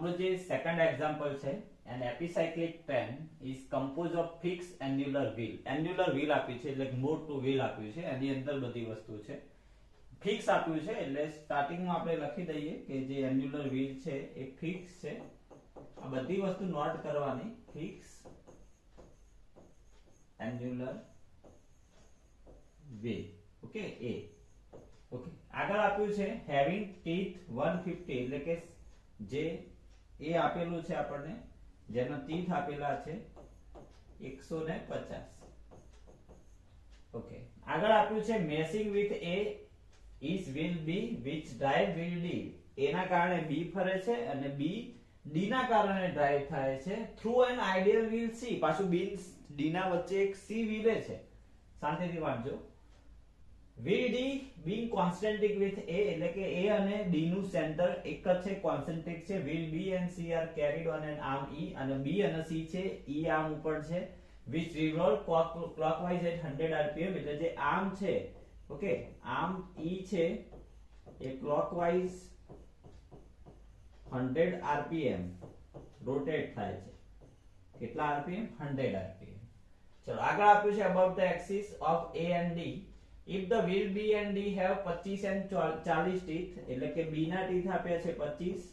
આપણું જે second example છે, an epicyclic train is composed of fixed annular wheel. annular wheel આપ્યું છે એટલે મોટું wheel આપ્યું છે, એની અંદર બધી વસ્તુ છે. ફિક્સ આપ્યું છે એટલે સ્ટાર્ટિંગમાં આપણે લખી દઈએ કે જે એન્યુલર વ્હીલ છે એ ફિક્સ છે. આ બધી વસ્તુ નોટ કરવાની. Fix annular wheel. ઓકે એ. ઓકે આગળ આપ્યું છે હેવિંગ ટીથ 150 એટલે કે જે એ આપેલું છે આપણને, જેનો ટીથ આપેલા છે 150. ઓકે આગળ આપ્યું છે messing with a is will be which drive will d. એના કારણે b ફરે છે અને b d ના કારણે ડ્રાઈવ થાય છે through an ideal wheel c. પાછું b d ના વચ્ચે એક c wheel છે. શાંતિથી વાંચજો. will d being concentric with a એટલે કે a અને d નું સેન્ટર એક જ છે, કોન્સેન્ટ્રિક છે. will b and c are carried on an arm e અને b અને c છે e આર્મ ઉપર છે, which revolve clockwise at 100 rpm. એટલે જે આર્મ છે, ઓકે આર્મ e છે એ ક્લોકવાઇઝ 100 rpm રોટેટ થાય છે. કેટલા rpm? 100 rpm. ચલો આગળ આપ્યું છે about the axis of a and d. if the wheel b and d have 25 and 40 teeth એટલે કે b ના teeth આપ્યા છે 25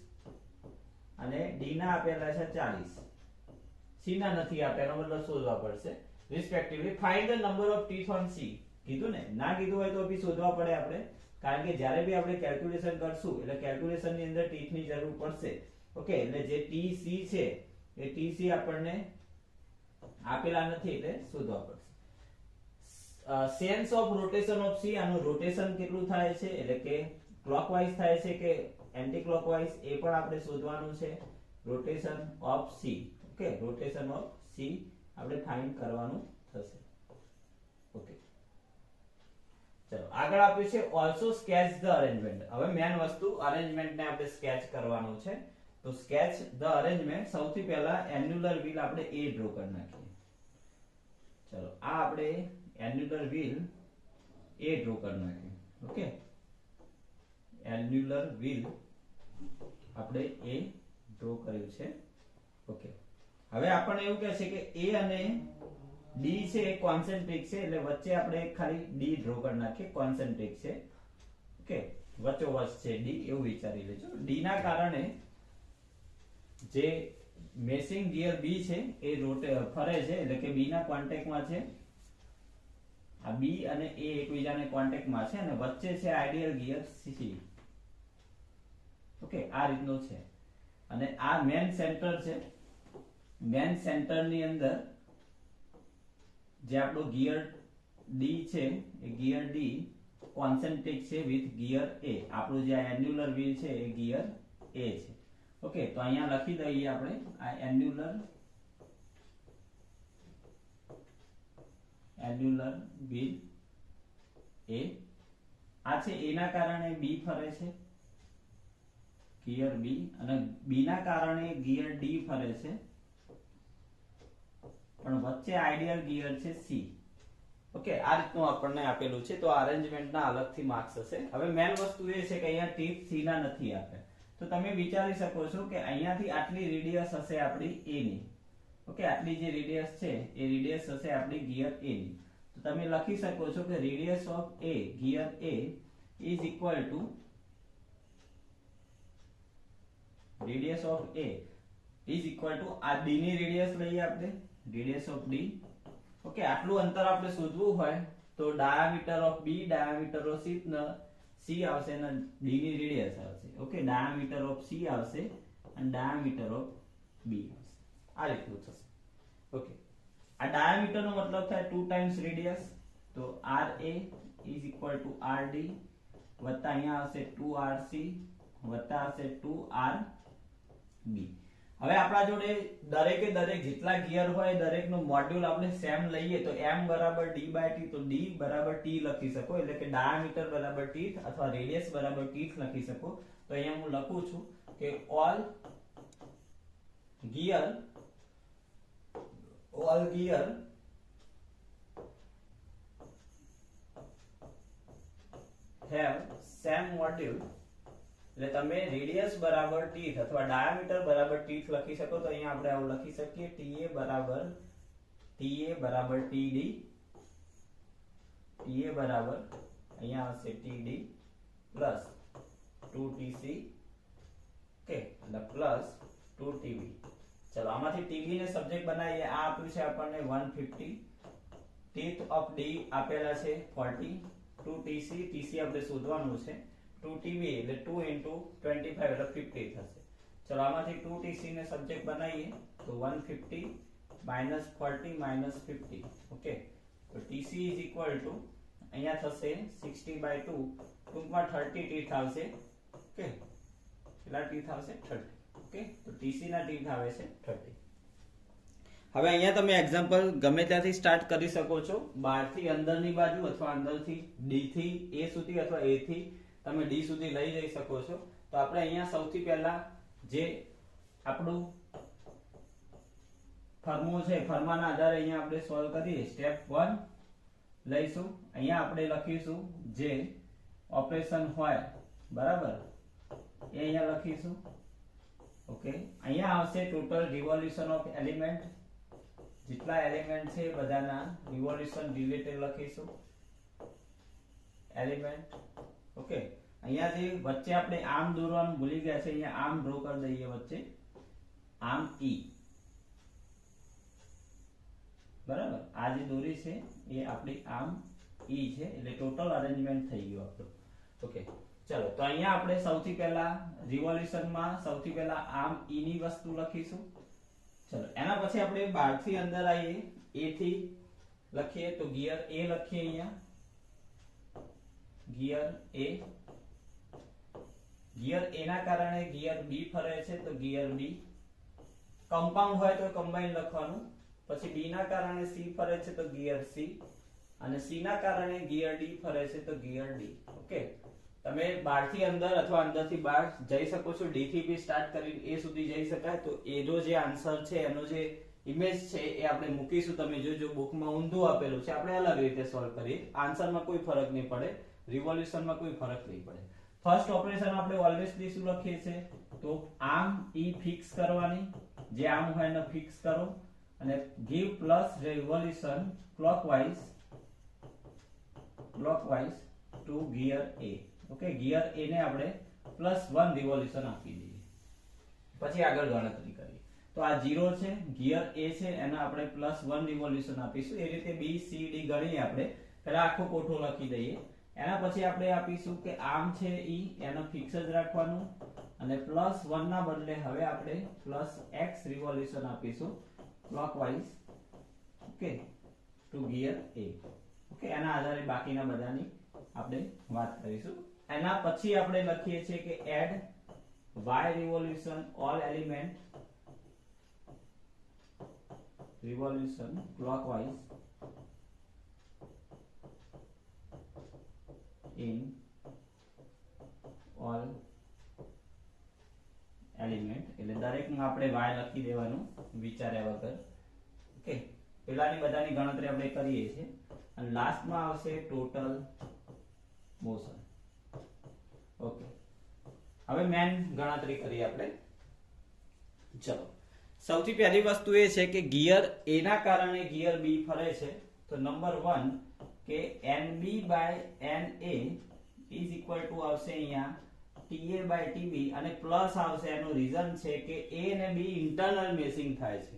અને d ના આપેલા છે 40. c ના નથી આપ્યા, એનો મતલબ શોધવા પડશે. respectively find the number of teeth on c. કીધું ને, ના કીધું હોય તો બી શોધવા પડે આપણે, કારણ કે જ્યારે બી આપણે કેલ્ક્યુલેશન કરશું એટલે કેલ્ક્યુલેશન ની અંદર ટીથ ની જરૂર પડશે. ઓકે એટલે જે TC છે એ TC આપણને આપેલા નથી એટલે શોધવા પડશે. Sense of rotation of C, આનું રોટેશન કેટલું થાય છે એટલે કે ક્લોકવાઇઝ થાય છે કે એન્ટી ક્લોકવાઇઝ એ પણ આપણે શોધવાનું છે. Rotation of C. Okay rotation of C આપણે ફાઇન્ડ કરવાનું થશે. ઓકે ચલો આગળ આપ્યું છે ઓલસો સ્કેચ ધ અરેન્જમેન્ટ. હવે મેન વસ્તુ અરેન્જમેન્ટ ને આપણે સ્કેચ કરવાનું છે. તો સ્કેચ ધ અરેન્જમેન્ટ. સૌથી પહેલા એન્યુલર વ્હીલ આપણે એ ડ્રો કરી નાખીએ. ચલો આ આપણે એન્યુલર વ્હીલ એ ડ્રો કરી નાખીએ. ઓકે એન્યુલર વ્હીલ આપણે એ ડ્રો કર્યું છે. ઓકે હવે આપણને એવું કહે છે કે એ અને d છે એ કોન્સેન્ટ્રિક છે એટલે વચ્ચે આપણે ખાલી d ડ્રો કરી નાખીએ. કોન્સેન્ટ્રિક છે, ઓકે વચ્ચોવચ છે d એવું વિચારી લેજો. d ના કારણે જે મેસિંગ ગિયર b છે એ ફરે છે એટલે કે b ના કોન્ટેક્ટમાં છે. આ b અને a એકબીજાને કોન્ટેક્ટમાં છે અને વચ્ચે છે આઇડિયલ ગિયર c. ઓકે આ રીતનું છે અને આ મેન સેન્ટર છે. મેન સેન્ટર ની અંદર જે આપણો ગિયર D છે એ ગિયર D કોન્સેન્ટ્રિક છે વિથ ગિયર A. આપણું જે એન્યુલર વ્હીલ છે એ ગિયર A છે. ઓકે તો અહીંયા લખી દઈએ આપણે આ એન્યુલર વ્હીલ A. આ છે A ના કારણે B ફરે છે ગિયર B અને B ના કારણે ગિયર D ફરે છે પણ વચ્ચે આઇડિયલ ગિયર છે C. ઓકે આ રીતનું આપણને આપેલું છે. તો અરેન્જમેન્ટ ના અલગથી માર્ક્સ હશે. હવે મેન વસ્તુ એ છે કે અહીંયા ટીથ C ના નથી આપે, તો તમે વિચારી શકો છો કે અહીંયાથી આટલી રેડિયસ હશે આપણી A ની. ઓકે આટલી જે રેડિયસ છે એ રેડિયસ હશે આપણી ગિયર A ની. તો તમે લખી શકો છો કે radius of A gear A is equal to radius of A is equal to આ D ની રેડિયસ લઈએ આપણે, રેડિયસ ઓફ D. ઓકે આટલું અંતર આપણે શોધવું હોય તો diameter of B, diameter of C આવશે અને D ની રેડિયસ આવશે. ઓકે ડાયામીટર ઓફ C આવશે અને ડાયામીટર ઓફ B આવશે. આ રીતનું થશે. ઓકે આ ડાયામીટર નો મતલબ થાય 2 ટાઈમ્સ રેડિયસ. તો RA is equal to RD વત્તા અહીંયા આવશે 2RC વત્તા આવશે 2RB. હવે આપણા જોડે દરેકે દરેક જેટલા ગિયર હોય દરેકનું મોડ્યુલ આપણે સેમ લઈએ તો m બરાબર d/t. તો d બરાબર t લખી શકો એટલે કે ડાયામીટર બરાબર ટીથ અથવા રેડિયસ બરાબર ટીથ લખી શકો. તો અહીંયા હું લખું છું કે all gear have same module એટલે તમે રેડિયસ બરાબર ટીથ અથવા ડાયામીટર બરાબર ટીથ લખી શકો. તો અહીંયા આપણે આવું લખી શકીએ TA બરાબર TD, TA બરાબર અહીંયા આવશે TD પ્લસ 2TC, ઓકે, એટલે પ્લસ 2TB. ચલો આમાંથી TB ને સબ્જેક્ટ બનાવીએ. આ આપ્યું છે આપણને 150, ટીથ ઓફ D આપેલા છે 40, 2TC, TC આપણે શોધવાનું છે, 2TB એટલે 2 into 25 એટલે 50 થશે. ચલો આમાંથી 2TC ને સબ્જેક્ટ બનાવીએ તો 150 minus 40 minus 50, ઓકે. તો TC is equal to અહીંયા થશે 60/2, ટૂંકમાં 30 ટીથ આવશે, ઓકે. કેટલા ટીથ આવશે? 30, ઓકે. તો TC ના ટીથ આવે છે 30. હવે અહીંયા તમે એક્ઝામ્પલ ગમે ત્યાંથી સ્ટાર્ટ કરી શકો છો, બહારથી અંદરની બાજુ અથવા અંદરથી D થી A સુધી અથવા A થી તમે D સુધી લઈ જઈ શકો છો. તો આપણે અહીંયા સૌથી પહેલા જે આપણું ફોર્મ્યુલા છે, ફોર્મ્યુલાના આધારે અહીંયા આપણે સોલ્વ કરીએ. સ્ટેપ 1 લઈશું. અહીંયા આપણે લખીશું જે ઓપરેશન હોય, બરાબર, એ અહીંયા લખીશું, ઓકે. અહીંયા આવશે ટોટલ રિવોલ્યુશન ઓફ એલિમેન્ટ, જેટલા એલિમેન્ટ છે બધાના રિવોલ્યુશન રિલેટેડ લખીશું, એલિમેન્ટ, ઓકે. અહીંયા જે વચ્ચે આપણે આમ દોરવાનું ભૂલી ગયા છે, અહીંયા આમ ડ્રો કરી દઈએ વચ્ચે, આમ E, બરાબર. આ જે દોરી છે એ આપણી આમ E છે, એટલે ટોટલ અરેન્જમેન્ટ થઈ ગયું આપણું, ઓકે. ચલો તો અહીંયા આપણે સૌથી પહેલા રિવોલ્યુશનમાં સૌથી પહેલા આમ E ની વસ્તુ લખીશું. ચલો એના પછી આપણે બહારથી અંદર આવીએ, A થી લખીએ તો ગિયર A લખીએ. અહીંયા ગિયર A, ગિયર A ના કારણે ગિયર B ફરે છે તો ગિયર B. કમ્પાઉન્ડ હોય તો કમ્બાઈન લખવાનું. પછી B ના કારણે C ફરે છે તો ગિયર C, અને C ના કારણે ગિયર D ફરે છે તો ગિયર D, ઓકે. તમે બહારથી અંદર અથવા અંદરથી બહાર જઈ શકો છો. D થી બી સ્ટાર્ટ કરી A સુધી જઈ શકાય. તો એનો જે આન્સર છે, એનો જે ઇમેજ છે એ આપણે મૂકીશું. તમે જોજો બુકમાં ઊંધું આપેલું છે, આપણે અલગ રીતે સોલ્વ કરીએ. આન્સરમાં કોઈ ફરક નહીં પડે, રિવોલ્યુશનમાં કોઈ ફરક નહીં પડે. ફર્સ્ટ ઓપરેશન આપણે ઓલવેઝલી શું લખીએ છીએ તો આમ E ફિક્સ કરવાની, જે આમ હોય એને ફિક્સ કરો, અને give plus revolution clockwise to gear A, okay. Gear A ને આપણે +1 રિવોલ્યુશન આપી દઈએ. પછી આગળ ગણતરી કરીએ તો આ 0 છે, ગિયર A છે, એને આપણે +1 રિવોલ્યુશન આપીશું. એ રીતે B C D ગણીએ આપણે. પહેલા આખો કોઠો લખી દઈએ. એના પછી આપણે આપીશું કે આમ છે E, એને ફિક્સ જ રાખવાનું, અને +1 ના બદલે હવે આપણે +x રિવોલ્યુશન આપીશું clockwise, okay, two gear A, okay. એના આધારે બાકીના બધાની આપણે વાત કરીશું. એના પછી આપણે લખીએ છીએ કે add y revolution all element revolution clockwise in all element. એટલે દરેકમાં આપણે y લખી દેવાનું વિચાર્યા વગર, ઓકે. પેલાની બધાની ગણતરી આપણે કરીએ છીએ, અને લાસ્ટમાં આવશે ટોટલ મોશન, ઓકે. હવે મેન ગણતરી કરીએ આપણે. ચલો સૌથી પહેલી વસ્તુ એ છે કે ગિયર A ના કારણે ગિયર B ફરે છે. તો નંબર 1 કે NB/NA ઇઝ ઇક્વલ ટુ આવશે અહીંયા TA/TB, અને પ્લસ આવશે. એનું રીઝન છે કે A અને B ઇન્ટરનલ મેસિંગ થાય છે,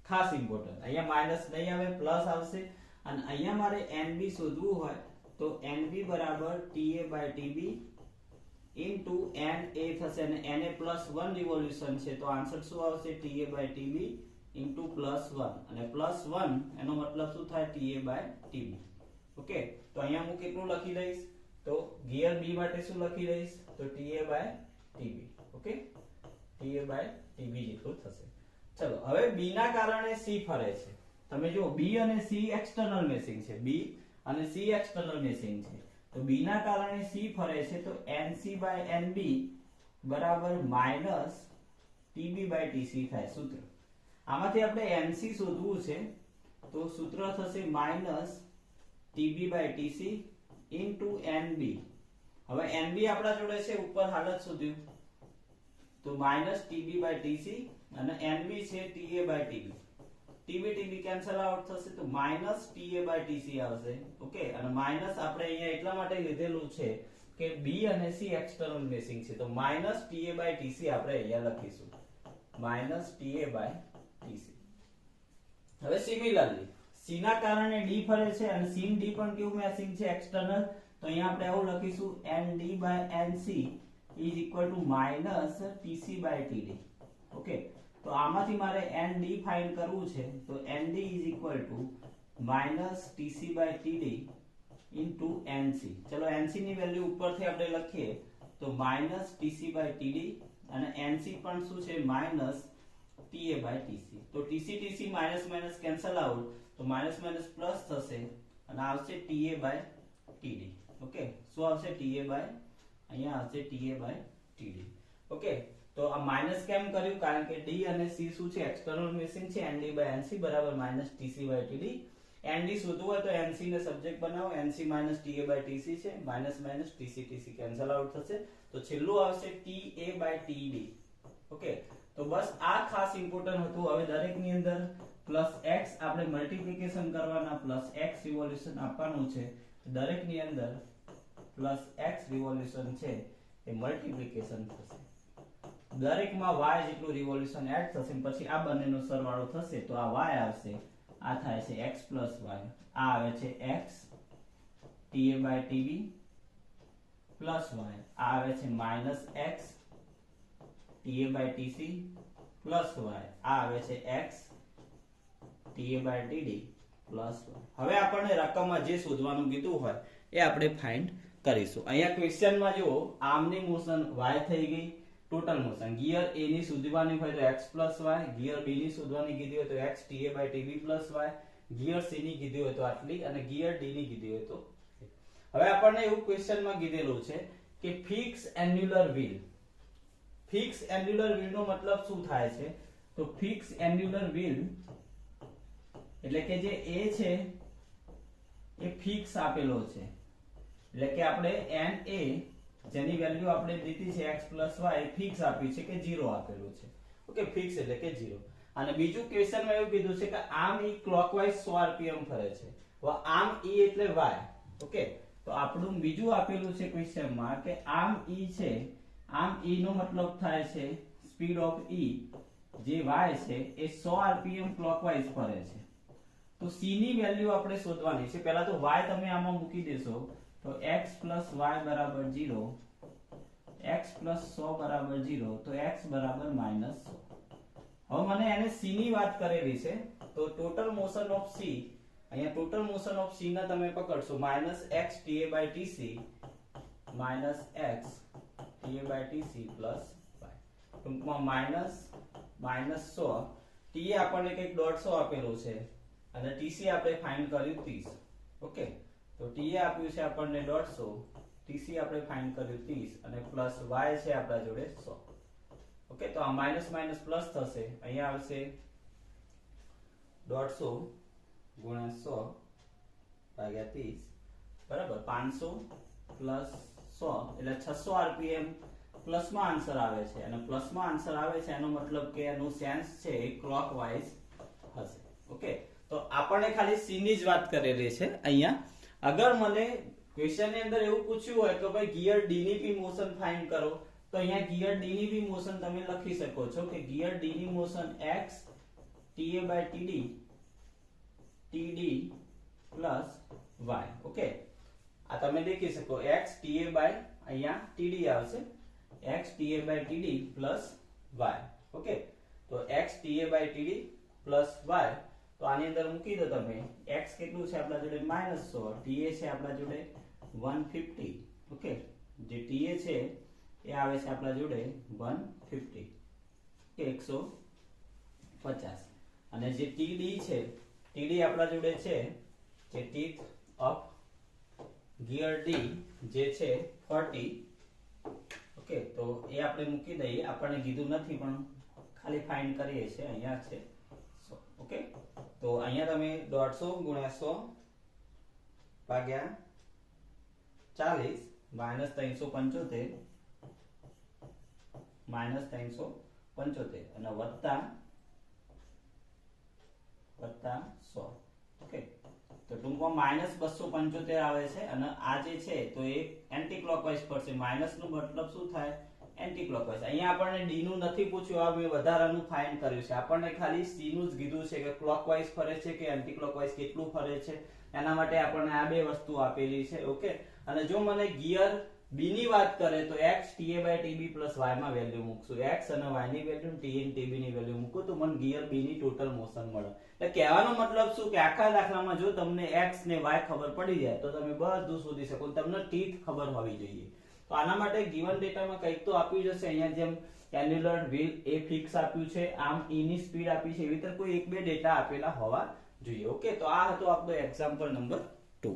ખાસ ઇમ્પોર્ટન્ટ. અહીંયા માઇનસ નહીં આવે, પ્લસ આવશે. અને અહીંયા મારે NB શોધવું હોય તો NB બરાબર TA/TB ઇન્ટુ NA થશે, અને NA +1 રિવોલ્યુશન છે તો આન્સર શું આવશે TA/TB ઇન્ટુ +1, અને +1 એનો મતલબ શું થાય TA/TB, ઓકે. તો અહીંયા હું કેટલું લખી દઈશ તો ગિયર B માટે શું લખી દઈશ તો TA/TB, ઓકે. TA/TB જેટલું થશે. ચલો હવે B ના કારણે C ફરે છે. તમે જો B અને C એક્સટર્નલ મેસિંગ છે, B અને C એક્સટર્નલ મેસિંગ છે. તો B ના કારણે C ફરે છે તો NC/NB બરાબર -TB/TC થાય સૂત્ર. આમાંથી આપણે NC શોધવું છે તો સૂત્ર થશે -TB/TC ઇન્ટુ NB. હવે NB આપણા જોડે છે, ઉપર હાલત શોધ્યું તો માઇનસ ટીબી બાય ટીસી અને એનબી છે TA by TB. TB TB cancel out થશે તો માઇનસ ટીએ બાય ટીસી આવશે. ઓકે, અને માઇનસ આપણે અહીંયા એટલા માટે લીધેલું છે કે બી અને સી એક્સટર્નલ મેસિંગ છે, તો માઇનસ ટીએ બાય ટીસી આપણે અહીંયા લખીશું, માઇનસ ટીએ બાય ટીસી. હવે સિમિલરલી સી ના કારણે ડી ફરે છે અને સી ડી પણ કેવું મેસિંગ છે, એક્સટર્નલ, તો અહીંયા આપણે આવું લખીશું ND by NC is equal to minus TC by TD. Okay, તો આમાંથી મારે ND ફાઇન્ડ કરવું છે, તો ND is equal to minus TC by TD into NC. ચલો NC ની વેલ્યુ ઉપરથી આપણે લખીએ તો minus TC by TD અને NC પણ શું છે, minus TA by TC. તો TC TC minus minus cancel out, તો માઇનસ માઇનસ પ્લસ થશે અને આવશે TA by TD. ઓકે, શું આવશે, TA by, અહીંયા આવશે TA by TD. ઓકે, તો આ માઇનસ કેમ કર્યું, કારણ કે D અને C શું છે, એક્સટર્નલ મેસિંગ છે. ND by NC બરાબર minus TC by TD. ND શોધવું હોય તો NC ને સબ્જેક્ટ બનાવો, NC minus TA by TC છે, minus minus TC TC cancel out થશે, તો છેલ્લું આવશે TA by TD. ઓકે, તો બસ આ ખાસ ઇમ્પોર્ટન્ટ હતું. હવે દરેક ની અંદર પ્લસ x આપણે મલ્ટીપ્લિકેશન કરવાના, પ્લસ x રિવોલ્યુશન આપવાનું છે, દરેક ની અંદર પ્લસ x રિવોલ્યુશન છે એ મલ્ટીપ્લિકેશન થશે, દરેકમાં y જેટલું રિવોલ્યુશન એડ થશે, પછી આ બંનેનો સરવાળો થશે તો આ y આવશે, આ થાય છે x plus y, આ આવે છે x TA by TB plus y, આ આવે છે minus x TA by TC plus y, આ આવે છે x TA by TD plus y. હવે આપણને રકમમાં જે શોધવાનું કીધું હોય એ આપણે ફાઇન્ડ કરીશું. અહીંયા ક્વેશ્ચનમાં જો આર્મની મોશન y થઈ ગઈ, ટોટલ મોશન ગિયર A ની શોધવાની હોય તો x plus y, gear B ની શોધવાની કીધી હોય તો x TA by TB plus y, gear C ની કીધી હોય તો આટલી અને ગિયર D ની કીધી હોય તો. હવે આપણને એવું ક્વેશ્ચનમાં કીધેલું છે કે fix annular wheel. Fix annular wheel નો મતલબ શું થાય છે, તો ફિક્સ એન્યુલર વ્હીલ એટલે કે જે A છે એ ફિક્સ આપેલો છે, એટલે કે આપણે NA જેની વેલ્યુ આપણે દીધી છે x plus y ફિક્સ આપ્યું છે કે 0 આપેલું છે. ઓકે, ફિક્સ એટલે કે 0. અને બીજું ક્વેશ્ચનમાં એવું કીધું છે કે આર્મ E ક્લોકવાઇઝ 100 rpm ફરે છે. હવે આર્મ E એટલે y. ઓકે, તો આપણું બીજું આપેલું છે ક્વેશ્ચનમાં કે આર્મ E છે, આર્મ E નો મતલબ થાય છે સ્પીડ ઓફ E જે y છે એ 100 rpm ક્લોકવાઇઝ ફરે છે. તો c ની વેલ્યુ આપણે શોધવાની છે. પહેલા તો y તમે આમાં મૂકી દેશો તો x plus y બરાબર 0, x plus 100 બરાબર 0, તો x બરાબર -100. હવે મને એને c ની વાત કરેલી છે, તો ટોટલ મોશન ઓફ c, અહીંયા ટોટલ મોશન ઓફ c ના તમે પકડશો -x TA by TC -x TA by TC plus y, ટૂંકમાં -100. t આપણને કંઈક 150 આપેલું છે અને TC આપણે ફાઇન્ડ કર્યું 30. ઓકે, તો TA આપ્યું છે આપણને 150, TC આપણે ફાઇન્ડ કર્યું 30 અને પ્લસ y છે આપણા જોડે 100. ઓકે, તો આ માઇનસ માઇનસ પ્લસ થશે, અહીંયા આવશે 150 ગુણ્યા 100 ભાગ્યા 30 બરાબર 500 પ્લસ 100 એટલે 600 rpm પ્લસમાં આન્સર આવે છે, અને પ્લસમાં આન્સર આવે છે એનો મતલબ કે એનું સેન્સ છે એ ક્લોકવાઇઝ હશે. ઓકે, તો આપણને ખાલી c ની જ વાત કરેલી છે અહીંયા. અગર મને ક્વેશ્ચન ની અંદર એવું પૂછ્યું હોય કે ભાઈ ગિયર D ની બી મોશન ફાઇન્ડ કરો, તો અહીંયા ગિયર D ની બી મોશન તમે લખી શકો છો કે ગિયર D ની motion x TA by TD TD plus y. Okay, આ તમે દેખી શકો x TA by અહીંયા TD આવશે, x TA by TD plus y. Okay, તો x TA by TD plus y, તો આની અંદર મૂકી દો તમે. x કેટલું છે આપણા જોડે -100, TA છે આપણા જોડે 150. ઓકે, જે TA છે એ આવે છે આપણા જોડે 150 કે 150, અને જે TD છે, TD આપણા જોડે છે જે ટીથ ઓફ ગિયર D જે છે 40. ઓકે, તો એ આપણે મૂકી દઈએ, આપણને કીધું નથી પણ ખાલી ફાઇન્ડ કરીએ છીએ, અહીંયા છે 100. ઓકે, તો અહીંયા તમે 150 ગુણ્યા 100 ભાગ્યા 40 -375 -375 અને વત્તા 100. ઓકે, તો ટૂંકમાં -275 આવે છે અને આ જે છે તો એ એન્ટી ક્લોકવાઇઝ ફરશે. માઇનસ નો મતલબ શું થાય? Anti clockwise. અહીંયા આપણને ડી નું નથી પૂછ્યું, આ મેં વધારાનું ફાઇન્ડ કર્યું છે. આપણને ખાલી સી નું જ કીધું છે કે ક્લોકવાઇઝ ફરે છે કે એન્ટી ક્લોકવાઇઝ, કેટલું ફરે છે. એના માટે આપણને આ બે વસ્તુ આપેલી છે. ઓકે, અને જો મને ગિયર બી ની વાત કરે તો x ta/tb + y માં વેલ્યુ મૂકશું. x અને y ની વેલ્યુ, t અને tb ની વેલ્યુ મૂકું તો મને ગિયર બી ની ટોટલ મોશન મળે. એટલે કહેવાનો મતલબ શું કે આખા દાખલામાં જો તમને x ને y ખબર પડી જાય તો તમે બધું શોધી શકો. તમને ટીથ ખબર હોવી જોઈએ. તો આના માટે ગિવન ડેટામાં કંઈક તો આપ્યું જશે. અહીંયા જેમ એન્યુલર વ્હીલ એ ફિક્સ આપ્યું છે, આમ e ની સ્પીડ આપી છે, એવી રીતે કોઈ એક બે ડેટા આપેલા હોવા જોઈએ. ઓકે, તો આ હતો આપણો એક્ઝામ્પલ નંબર 2.